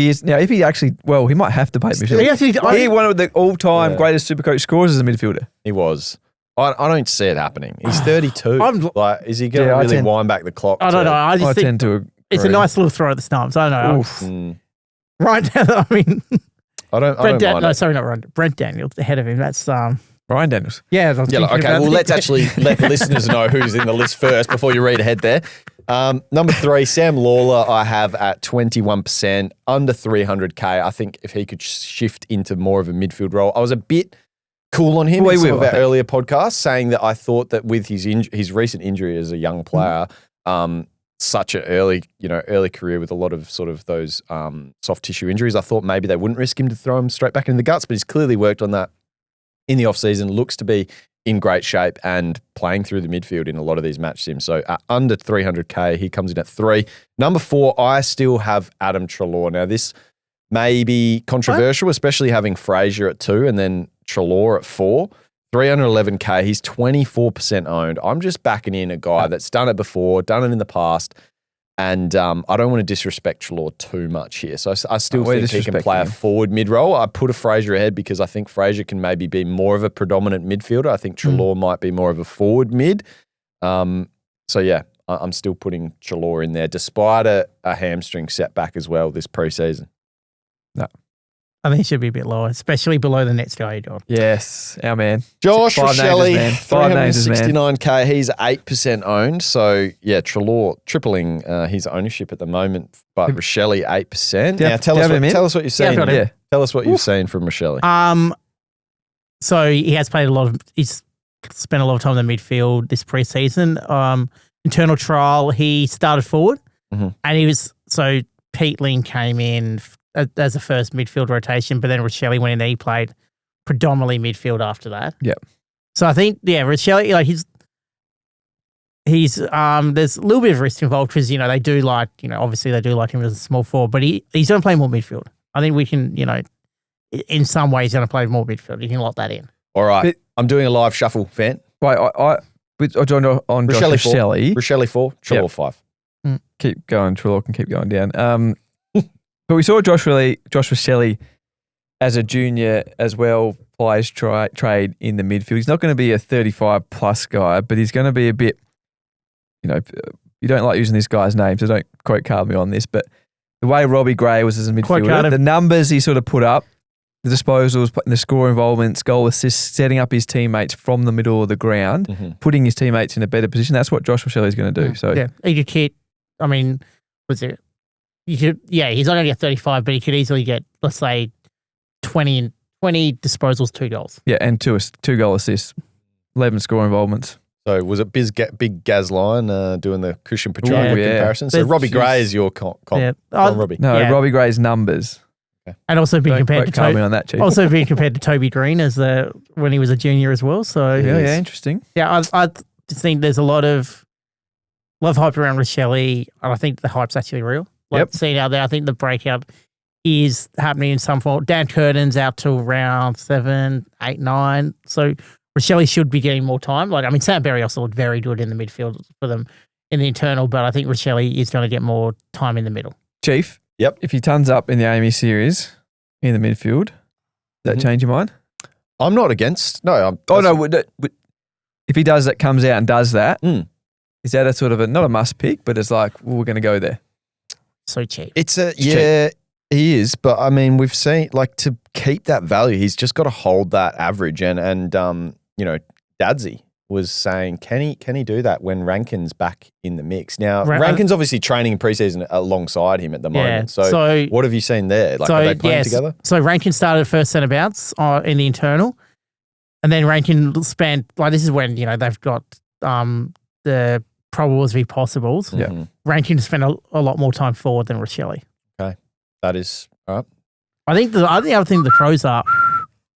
S2: he actually, he might have to play midfield. He one of the all-time greatest Supercoach scorers as a midfielder.
S1: He was. I don't see it happening. He's 32. Is he going to really wind back the clock?
S4: I don't know. I
S2: tend to agree.
S4: It's a nice little throw at the stumps. I don't know. Right down. I mean,
S1: I don't mind it.
S4: Sorry, not Ryan. Brent Daniels ahead of him. That's
S2: Ryan Daniels.
S4: Yeah.
S1: Okay. Well, let's actually let the listeners know who's in the list first before you read ahead there. Number 3, Sam Lawler. I have at 21%, under 300K. I think if he could shift into more of a midfield role, I was a bit cool on him in some of our earlier podcasts, saying that I thought that with his recent injury as a young player, such an early career with a lot of sort of those soft tissue injuries, I thought maybe they wouldn't risk him to throw him straight back into the guts, but he's clearly worked on that in the offseason, looks to be in great shape and playing through the midfield in a lot of these match sims. So under 300K, he comes in at 3. Number 4, I still have Adam Treloar. Now this may be controversial, especially having Frazier at 2 and then Treloar at 4. 311K, he's 24% owned. I'm just backing in a guy that's done it before, done it in the past, and I don't want to disrespect Treloar too much here. So I still think he can play a forward mid-role. I put a Frazier ahead because I think Frazier can maybe be more of a predominant midfielder. I think Treloar might be more of a forward mid. I'm still putting Treloar in there, despite a hamstring setback as well this preseason.
S2: No.
S4: I think he should be a bit lower, especially below the next guy, John.
S2: Yes, our man.
S1: Josh Rochelle,
S2: 369K.
S1: 369K. He's 8% owned. So, Treloar tripling his ownership at the moment, but Rochelle 8%. Now, tell us what you've seen. Tell us what you've seen from Rochelle.
S4: So he has played he's spent a lot of time in the midfield this preseason. Internal trial, he started forward, and Pete Ling came in as a first midfield rotation, but then Rochelle went in there. He played predominantly midfield after that.
S2: Yep.
S4: So I think, Rochelle, he's there's a little bit of risk involved because, they do like, obviously they do like him as a small forward, but he's going to play more midfield. I think we can, in some ways, he's going to play more midfield. You can lock that in.
S1: All right. I'm doing a live shuffle, Van.
S2: Wait, I joined on Josh Shelley.
S1: Rochelle 4, Treloar 5.
S2: Keep going, Treloar can keep going down. But we saw Josh Shelley as a junior as well, players trade in the midfield. He's not going to be a 35-plus guy, but he's going to be a bit, you don't like using this guy's name, so don't quote card me on this, but the way Robbie Gray was as a midfielder, the numbers he sort of put up, the disposals, the score involvements, goal assists, setting up his teammates from the middle of the ground, putting his teammates in a better position. That's what Josh Shelley's going to do. So
S4: he could hit, he's not going to get 35, but he could easily get, let's say, 20 disposals, 2 goals.
S2: Yeah, and 2 goal assists, 11 score involvements.
S1: So was it Big Gaz Lyon doing the Christian Petrarca comparison? So Robbie Gray is your comp Robbie.
S2: No, Robbie Gray's numbers.
S1: Okay.
S4: And also being compared to Toby Green when he was a junior as well. So
S2: yeah, interesting.
S4: Yeah, I just think there's a lot of hype around Rochelle, and I think the hype's actually real. Seeing out there, I think the breakout is happening in some form. Dan Curtin's out till round 7, 8, 9. So Rochelle should be getting more time. Sam Berry also looked very good in the midfield for them in the internal, but I think Rochelle is going to get more time in the middle.
S2: Chief?
S1: Yep.
S2: If he turns up in the Amy series in the midfield, does that change your mind?
S1: I'm not against. No.
S2: If he does that, comes out and does that, is that a sort of not a must pick, but it's like, we're going to go there?
S4: So cheap.
S1: It's cheap. He is, but we've seen to keep that value, he's just got to hold that average. And Daddsy was saying, can he do that when Rankin's back in the mix? Now, Rankin's obviously training in preseason alongside him at the moment. So what have you seen there? Are they playing together? So
S4: Rankin started first centre bounce in the internal, and then Rankin spent this is when they've got the probables v possibles.
S1: Yeah,
S4: Rankin spent a lot more time forward than Rochelle.
S1: Okay, that is all right.
S4: I think the other thing the Crows are,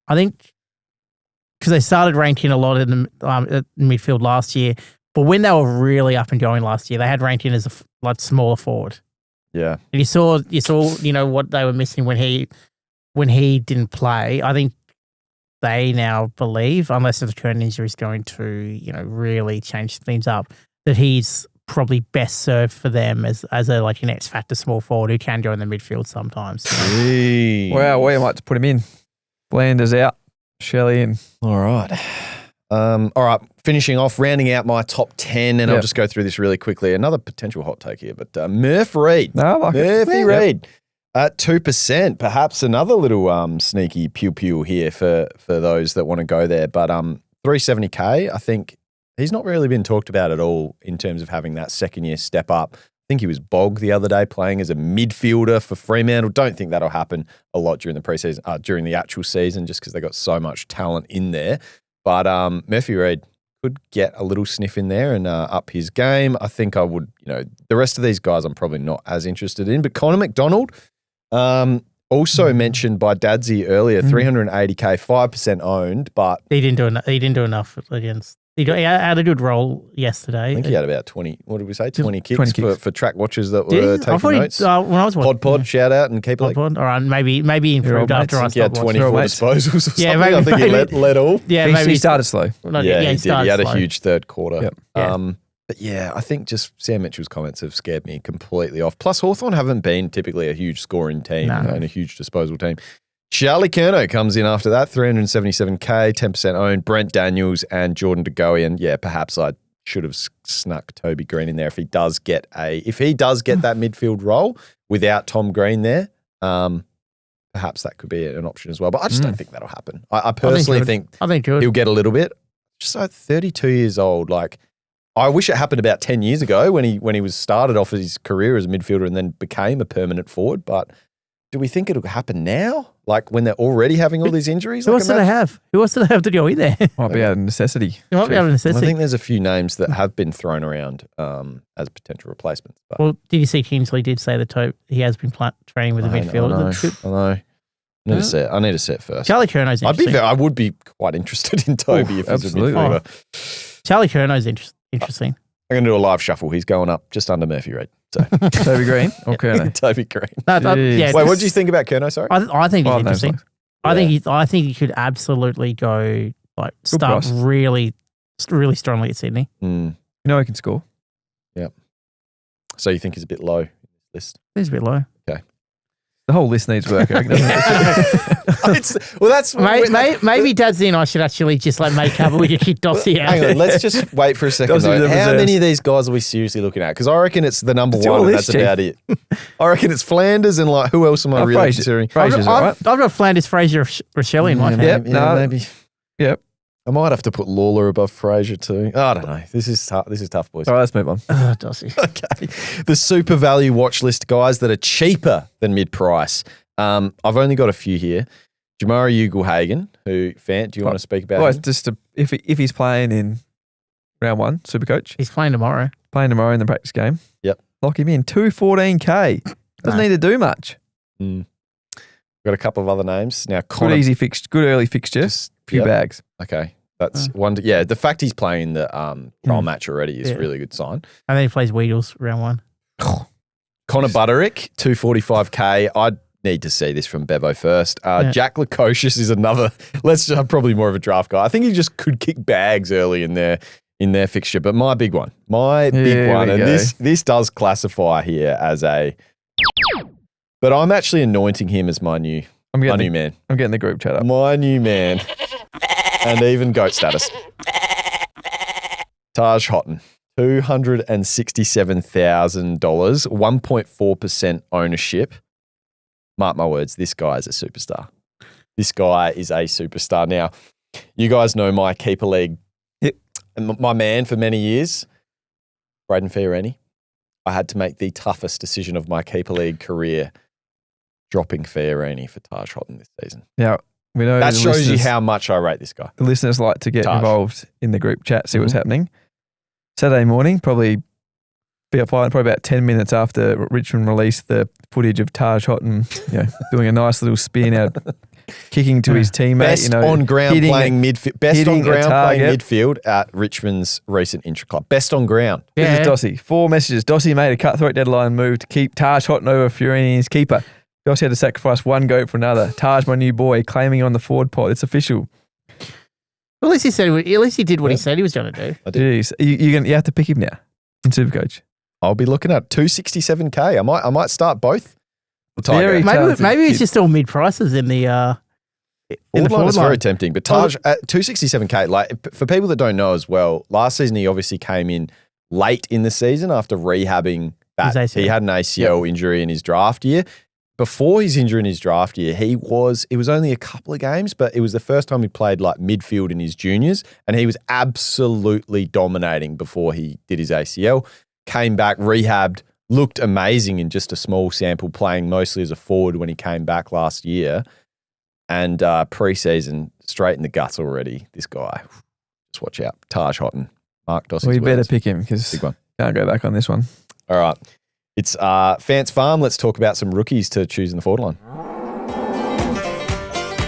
S4: because they started Rankin a lot in the midfield last year, but when they were really up and going last year, they had Rankin as a smaller forward.
S1: Yeah,
S4: and you saw what they were missing when he didn't play. I think they now believe, unless the Curtin injury is going to really change things up, that he's probably best served for them as an X factor small forward who can go in the midfield sometimes.
S2: Wow, we might put him in. Blanders out. Shelley in.
S1: All right. All right. Finishing off, rounding out my top 10, and I'll just go through this really quickly. Another potential hot take here, but Murph Reid. Murphy Reid at 2%. Perhaps another little sneaky pew here for those that want to go there. But 370K, I think he's not really been talked about at all in terms of having that second year step up. I think he was Bog the other day playing as a midfielder for Fremantle. Don't think that'll happen a lot during the preseason, during the actual season, just because they got so much talent in there. But Murphy Reid could get a little sniff in there and up his game. I think I would, the rest of these guys I'm probably not as interested in. But Connor McDonald, also mentioned by Daddsy earlier, 380K, 5% owned, but
S4: he didn't do enough against. He had a good role yesterday.
S1: I think he had about 20, what did we say, 20 kicks for track watchers that were taking notes.
S4: When I was watching.
S1: Pod, shout out and keep it.
S4: All right, maybe improved after I stopped watching.
S1: He had 24 disposals or something.
S4: Maybe,
S1: I think he led all.
S4: Yeah, maybe
S2: he started slow.
S1: He did. He had a huge third quarter.
S2: Yep.
S1: But yeah, I think just Sam Mitchell's comments have scared me completely off. Plus, Hawthorn haven't been typically a huge scoring team and a huge disposal team. Charlie Curnow comes in after that, 377K, 10% owned. Brent Daniels and Jordan De Goey. And yeah, perhaps I should have snuck Toby Green in there if he does get that midfield role without Tom Green there. Perhaps that could be an option as well. But I just don't think that'll happen. I personally think he'll get a little bit. Just like 32 years old. I wish it happened about 10 years ago when he was started off his career as a midfielder and then became a permanent forward. But do we think it'll happen now? When they're already having all these injuries?
S4: Who else do they have? Who else do they have to go in there?
S2: Might be out of necessity.
S4: It might be out of necessity.
S1: I think there's a few names that have been thrown around as potential replacements. But
S4: well, did you see Kingsley did say that he has been training with the midfield?
S1: I know. I need to see it first.
S4: Charlie Curnow's interesting.
S1: I would be quite interested in Toby if he's a midfielder.
S4: Charlie Curnow's interesting.
S1: I'm going to do a live shuffle. He's going up just under Murphy Reid. So
S2: Toby Green or Curnow?
S1: Toby Green.
S4: Yeah.
S1: Wait, what do you think about Curnow? Sorry,
S4: I think he's interesting. I think he could absolutely go like start
S2: price.
S4: really strongly at Sydney.
S1: Mm.
S2: You know he can score.
S1: So you think he's a bit low in this list?
S4: It's a bit low.
S2: The whole list needs work. I reckon, doesn't it?
S1: That's
S4: Maybe Daddsy and I should actually just like make up. We could kick Dossy out.
S1: Hang on, let's just wait for a second.
S2: Dossy
S1: Though.
S2: the
S1: How
S2: reserves.
S1: many of these guys are we seriously looking at? Because I reckon it's the number
S2: It's your
S1: one, and
S2: list,
S1: that's about it. I reckon it's Flanders and like who else am I really
S2: Fraser.
S1: considering?
S2: Fraser's all right.
S4: I've got Flanders, Fraser, Rochelle in my team.
S2: Yep, no.
S1: maybe.
S2: Yep.
S1: I might have to put Lawler above Fraser too. I don't know. This is tough. This is tough, boys.
S2: All right, let's move on.
S4: Dossy.
S1: Okay. The super value watch list guys that are cheaper than mid price. I've only got a few here. Jamari Ugle-Hagan, who, Fant, do you want to speak about
S2: Well,
S1: him?
S2: it's just if he's playing in round 1, Supercoach,
S4: He's playing tomorrow.
S2: playing tomorrow in the practice game.
S1: Yep.
S2: Lock him in. 214K. Doesn't
S4: No.
S2: need to do much.
S1: Got a couple of other names. Now,
S2: Good
S1: Connor.
S2: easy good early fixture.
S1: Just-
S2: Few
S1: yep.
S2: bags.
S1: Okay. That's one. Yeah, the fact he's playing the trial match already is
S4: Yeah.
S1: a really good sign.
S4: And then he plays Weedles round 1.
S1: Connor Butterick, 245K. I'd need to see this from Bevo first.
S4: Yeah.
S1: Jack Lukosius is another. Probably more of a draft guy. I think he just could kick bags early in their fixture. But my big one,
S2: Here we
S1: and
S2: go.
S1: this does classify here as a. But I'm actually anointing him as my new man.
S2: I'm getting the group chat up.
S1: My new man. And even GOAT status. Taj Houghton. $267,000, 1.4% ownership. Mark my words, this guy is a superstar. This guy is a superstar. Now, you guys know my keeper league.
S2: Yep.
S1: And my man for many years, Braden Fiorini. I had to make the toughest decision of my keeper league career, dropping Fiorini for Taj Houghton this season.
S2: Now, we know
S1: That
S2: the
S1: shows you
S2: listeners-
S1: how much I rate this guy.
S2: the listeners like to get
S1: Taj.
S2: involved in the group chat, see what's
S1: Mhm.
S2: happening. Saturday morning, probably about 10 minutes after Richmond released the footage of Taj Houghton, doing a nice little spin out, kicking to his teammate.
S1: Best on ground
S2: hitting
S1: playing midfield. Best on
S2: hitting a
S1: ground playing
S2: target.
S1: midfield at Richmond's recent intra-club. Best on ground.
S2: This is Dossy. 4 messages. Dossy made a cutthroat deadline move to keep Taj Houghton over Fiorini's keeper. Dossy had to sacrifice one goat for another. Taj, my new boy, claiming on the forward pod. It's official.
S4: Well, at least he did what he said he was going to do.
S1: I did.
S2: Jeez. You have to pick him now in Supercoach.
S1: I'll be looking at 267K. I might start both.
S2: Very
S1: Tiger.
S2: talented
S4: Maybe it's
S2: kid.
S4: just all mid prices in the
S1: Forward line is
S4: forward
S1: very
S4: line.
S1: tempting, but Taj at 267K. Like for people that don't know as well, last season he obviously came in late in the season after rehabbing that.
S4: His ACL.
S1: He had an ACL injury in his draft year. Before his injury in his draft year, it was only a couple of games, but it was the first time he played like midfield in his juniors, and he was absolutely dominating before he did his ACL. Came back, rehabbed, looked amazing in just a small sample, playing mostly as a forward when he came back last year. And preseason, straight in the guts already. This guy, just watch out. Taj Houghton, Mark Dossy's
S2: We better
S1: words.
S2: pick him because
S1: Big one.
S2: can't go back on this one.
S1: All right. It's Fance Farm. Let's talk about some rookies to choose in the forward line.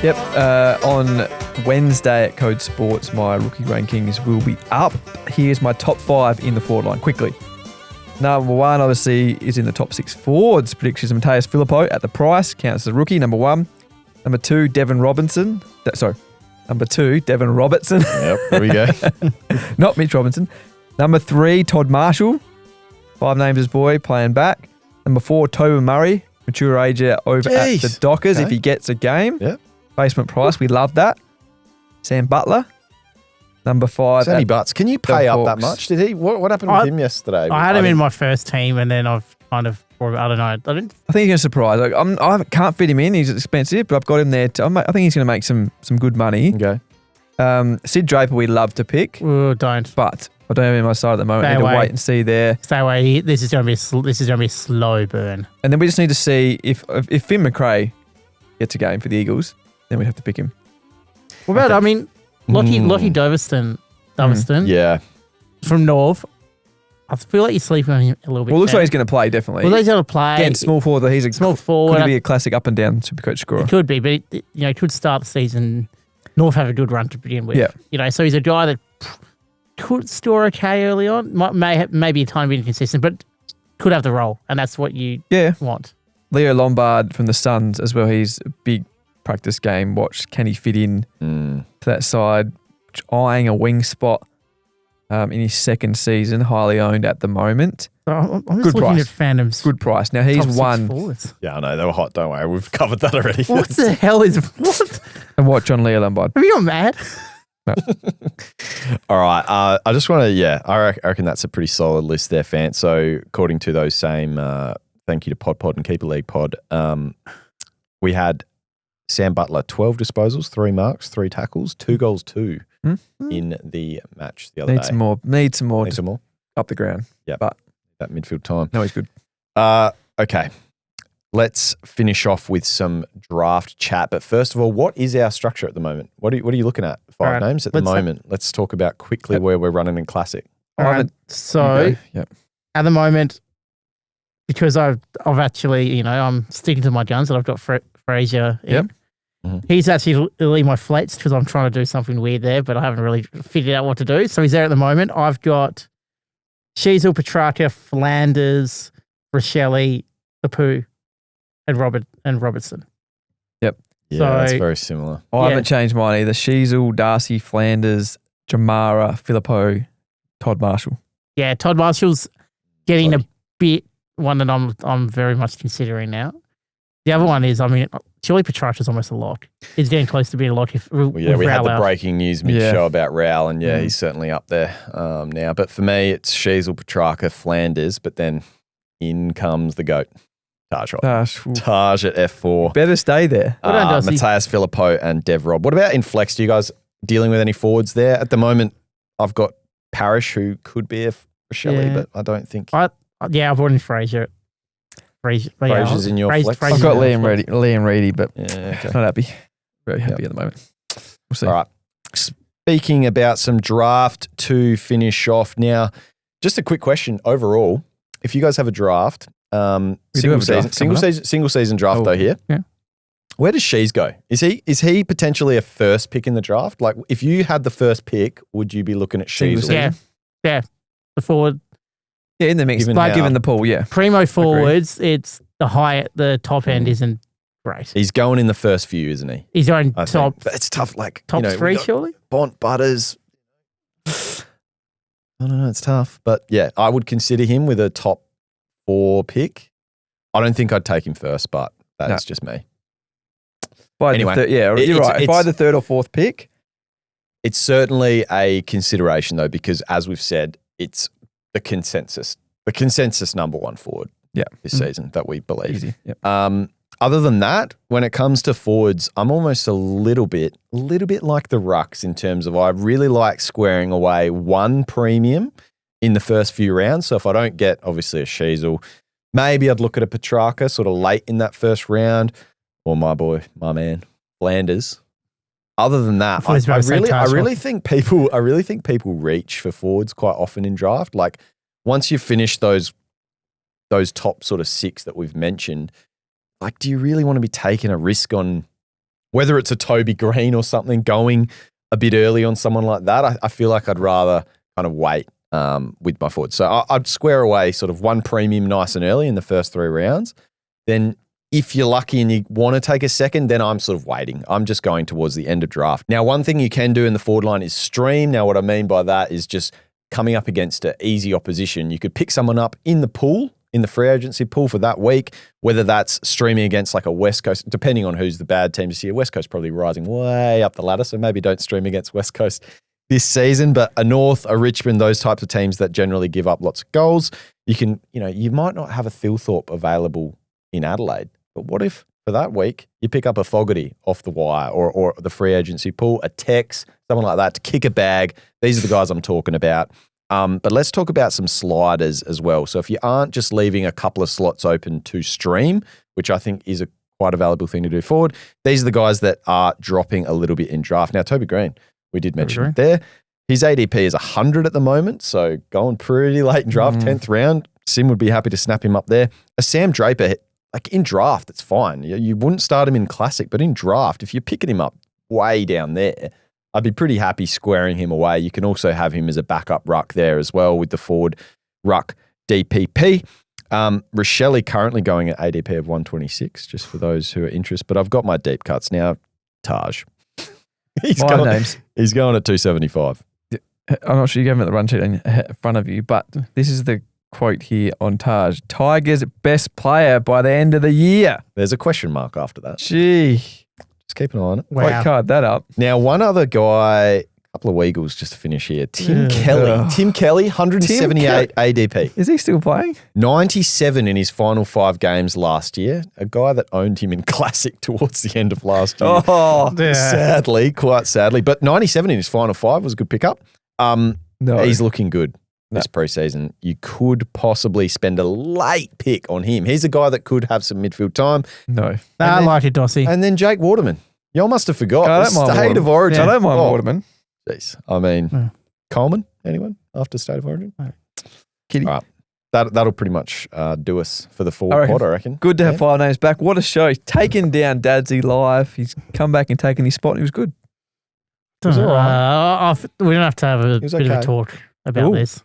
S2: Yep. On Wednesday at Code Sports, my rookie rankings will be up. Here's my top 5 in the forward line quickly. Number 1, obviously, is in the top 6 forwards. Predictions: Mateus Filippo at the price, counts as a rookie, number 1. Number 2, Devon Robinson. Number 2, Devon Robertson.
S1: Yep, there we go.
S2: Not Mitch Robinson. Number 3, Todd Marshall. 5 names as boy, playing back. Number 4, Tobin Murray, mature ager over at
S1: Jeez.
S2: the Dockers if
S1: Okay.
S2: he gets a game.
S1: Yep.
S2: Basement price, we love that. Sam Butler. Number 5.
S1: Sammy
S2: at-
S1: Butts, can you pay up that
S2: Hawks.
S1: much? Did he? What happened with him yesterday?
S4: I had him
S1: didn't-
S4: in my first team, and then I've kind of, I don't know. I don't.
S2: I think he's going to surprise. I can't fit him in. He's expensive, but I've got him there. I think he's going to make some good money.
S1: Okay.
S2: Sid Draper, we love to pick,
S4: Don't
S2: but I don't have him on my side at the moment.
S4: Stay
S2: I need
S4: away.
S2: to wait and see there.
S4: stay away. This is going to be a slow burn.
S2: And then we just need to see if Finn McRae gets a game for the Eagles, then we'd have to pick him.
S4: What about?
S1: Okay.
S4: I mean, Lockie Doverston
S1: Yeah.
S4: from North. I feel like you're sleeping on him a little bit.
S2: Well, it looks like
S4: there.
S2: he's going to play, definitely.
S4: Well, he's going to play.
S2: Again, small forward, he's a
S4: small
S2: could
S4: forward.
S2: be a classic up and down Supercoach scorer.
S4: It could be, but it could start the season. North have a good run to begin with.
S2: Yeah.
S4: So he's a guy that could score okay early on. Maybe a tiny bit inconsistent, but could have the role, and that's what you
S2: Yeah.
S4: want.
S2: Leo Lombard from the Suns as well. He's a big practice game watch. Can he fit in to that side? eyeing a wing spot in his second season, highly owned at the moment.
S4: So I'm
S2: Good
S4: just looking
S2: price.
S4: at fandom's
S2: Good price. Now, he's
S4: top 6
S2: won.
S4: forwards.
S1: Yeah, I know. They were hot. Don't worry. We've covered that already.
S4: What the hell is what?
S2: And watch on Lair Lombard.
S4: Have you gone mad?
S1: All right. I just want to, I reckon that's a pretty solid list there, Fant. So according to those same, thank you to Pod and Keeper League Pod, we had Sam Butler, 12 disposals, 3 marks, 3 tackles, 2 goals, 2 in the match the other
S2: Need
S1: day.
S2: some more. Need some more.
S1: Need
S2: Just
S1: some more?
S2: up the ground.
S1: Yeah,
S2: but
S1: that midfield time.
S2: no, he's good.
S1: Okay. Let's finish off with some draft chat. But first of all, what is our structure at the moment? What are you looking at? 5
S4: right,
S1: names at the moment. Let's talk about quickly where we're running in Classic.
S4: All right. So
S2: Yep.
S4: at the moment, because I've actually, I'm sticking to my guns that I've got Fraser in.
S2: Yep.
S1: Mhm.
S4: He's actually really my flex because I'm trying to do something weird there, but I haven't really figured out what to do. So he's there at the moment. I've got Sheezel, Petrarca, Flanders, Rochelle, Apu, and Robertson.
S1: Yeah,
S4: So-
S1: that's very similar.
S2: I haven't changed mine either. Sheezel, Darcy, Flanders, Jamara, Filippo, Todd Marshall.
S4: Yeah, Todd Marshall's getting
S1: Sorry.
S4: a bit one that I'm very much considering now. The other one is, surely Petrarca's almost a lock. He's getting close to being a lock.
S1: Well, yeah, we had the breaking news mid-show
S2: Yeah.
S1: about Rowell, and he's certainly up there now. But for me, it's Sheezel, Petrarca, Flanders, but then in comes the GOAT, Taj Robb. Taj at F4.
S2: Better stay there.
S4: Well done, Dossy.
S1: Matthias Filippo and Dev Robb. What about in flex? Do you guys dealing with any forwards there? At the moment, I've got Parrish, who could be a Rochelle,
S4: Yeah.
S1: but I don't think
S4: I brought in Fraser.
S1: Fraser's in your flex.
S2: I've got Liam Reedy, but
S1: Yeah, okay.
S2: not happy. Very happy at the moment. We'll see.
S1: All right. Speaking about some draft to finish off now, just a quick question overall. If you guys have a draft,
S2: We do
S1: single
S2: have a draft coming up.
S1: season draft though here.
S4: Yeah.
S1: Where does Shees go? Is he potentially a first pick in the draft? Like if you had the first pick, would you be looking at
S2: Single
S1: Shees?
S2: season.
S4: Yeah. The forward
S2: Yeah, in the mix. Given the pool, yeah.
S4: primo forwards, it's the top end isn't great.
S1: He's going in the first few, isn't he?
S4: He's going
S1: I
S4: top
S1: think. But it's tough. Like
S4: top
S1: we
S4: 3
S1: got
S4: surely.
S1: Bont Butters. I don't know. It's tough, but yeah, I would consider him with a top 4 pick. I don't think I'd take him first, but that's just me. Anyway,
S2: you're right. If I had the 3rd or 4th pick,
S1: It's certainly a consideration though, because as we've said, it's the consensus number 1 forward this season that we believe.
S2: easy. Yep.
S1: Other than that, when it comes to forwards, I'm almost a little bit like the Rucks in terms of I really like squaring away 1 premium in the first few rounds. So if I don't get obviously a Sheezel, maybe I'd look at a Petrarca sort of late in that first round, or my man, Flanders. Other than that,
S4: I
S1: really think people reach for forwards quite often in draft. Like once you've finished those top sort of 6 that we've mentioned, like do you really want to be taking a risk on whether it's a Toby Green or something going a bit early on someone like that? I feel like I'd rather kind of wait with my forwards. So I'd square away sort of 1 premium nice and early in the first 3 rounds. Then if you're lucky and you want to take a second, then I'm sort of waiting. I'm just going towards the end of draft. Now, one thing you can do in the forward line is stream. Now, what I mean by that is just coming up against an easy opposition. You could pick someone up in the pool, in the free agency pool for that week, whether that's streaming against like a West Coast, depending on who's the bad team this year. West Coast probably rising way up the ladder, so maybe don't stream against West Coast this season, but a North, a Richmond, those types of teams that generally give up lots of goals. You can, you might not have a Thilthorpe available in Adelaide. But what if for that week you pick up a Fogarty off the wire or the free agency pool, a Tex, someone like that to kick a bag? These are the guys I'm talking about. But let's talk about some sliders as well. So if you aren't just leaving a couple of slots open to stream, which I think is quite a valuable thing to do forward, these are the guys that are dropping a little bit in draft. Now, Toby Green, we did mention it there. His ADP is 100 at the moment, so going pretty late in draft, 10th round. Sim would be happy to snap him up there. A Sam Draper, like in draft, it's fine. You wouldn't start him in Classic, but in draft, if you're picking him up way down there, I'd be pretty happy squaring him away. You can also have him as a backup ruck there as well with the forward ruck DPP. Rochelle currently going at ADP of 126, just for those who are interested. But I've got my deep cuts now. Taj. He's going at 275.
S2: I'm not sure you haven't the run sheet in front of you, but this is the quote here on Taj. Tigers best player by the end of the year.
S1: There's a question mark after that.
S2: Gee.
S1: Just keep an eye on it.
S4: Wow.
S2: Quite card that up.
S1: Now, one other guy, a couple of Weagles just to finish here. Tim Kelly. Tim Kelly, 178 ADP.
S2: Is he still playing?
S1: 97 in his final 5 games last year. A guy that owned him in Classic towards the end of last year.
S2: Oh,
S4: Yeah.
S1: Quite sadly. But 97 in his final 5 was a good pickup.
S2: no.
S1: He's looking good this preseason. You could possibly spend a late pick on him. He's a guy that could have some midfield time.
S2: No.
S4: I like it, Dossy.
S1: And then Jake Waterman. Y'all must have forgot.
S2: I
S1: The
S2: don't mind
S1: State of Origin.
S2: I don't mind
S1: Oh,
S2: Waterman.
S1: Jeez. I mean,
S4: Yeah.
S1: Coleman, anyone after State of Origin?
S2: Kitty.
S1: All right. That'll pretty much do us for the forward
S2: reckon.
S1: pod, I reckon.
S2: Good to have
S1: Yeah.
S2: 5 names back. What a show. He's taken down Daddsy live. He's come back and taken his spot. And he was good.
S1: was all right.
S4: We don't have to have a
S1: was
S4: bit of
S1: okay.
S4: a talk about
S2: Ooh.
S4: this.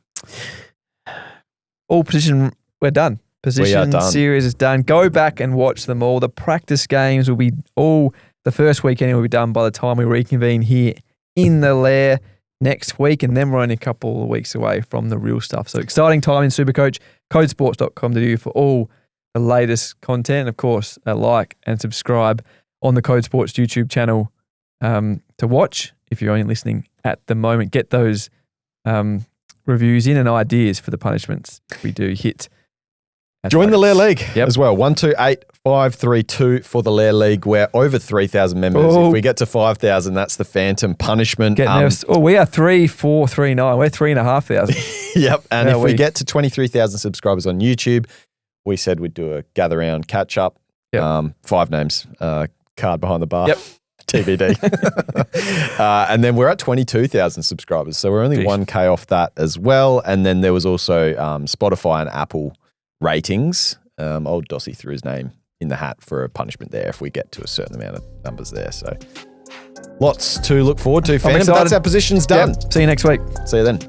S2: All position, we're done. Position
S1: done.
S2: series is done. Go back and watch them all. The practice games will be the first weekend will be done by the time we reconvene here in the Lair next week. And then we're only a couple of weeks away from the real stuff. So exciting time in SuperCoach. Codesports.com.au for all the latest content. Of course, like and subscribe on the Code Sports YouTube channel to watch if you're only listening at the moment. Get those reviews in and ideas for the punishments we do hit.
S1: Join the Lair League
S2: Yep.
S1: as well. 128532 for the Lair League. We're over 3,000 members.
S2: Oh.
S1: If we get to 5,000, that's the phantom punishment.
S2: Getting there. We are 3,439. We're 3,500.
S1: Yep. And
S2: Yeah,
S1: if we get to 23,000 subscribers on YouTube, we said we'd do a gather round catch up.
S2: Yep.
S1: 5 names. Card behind the bar.
S2: Yep.
S1: TBD. And then we're at 22,000 subscribers. So we're only
S2: Jeez.
S1: 1K off that as well. And then there was also Spotify and Apple ratings. Old Dossy threw his name in the hat for a punishment there if we get to a certain amount of numbers there. So lots to look forward to, fans.
S2: excited.
S1: That's our positions done.
S2: Yep. See you next week.
S1: See you then.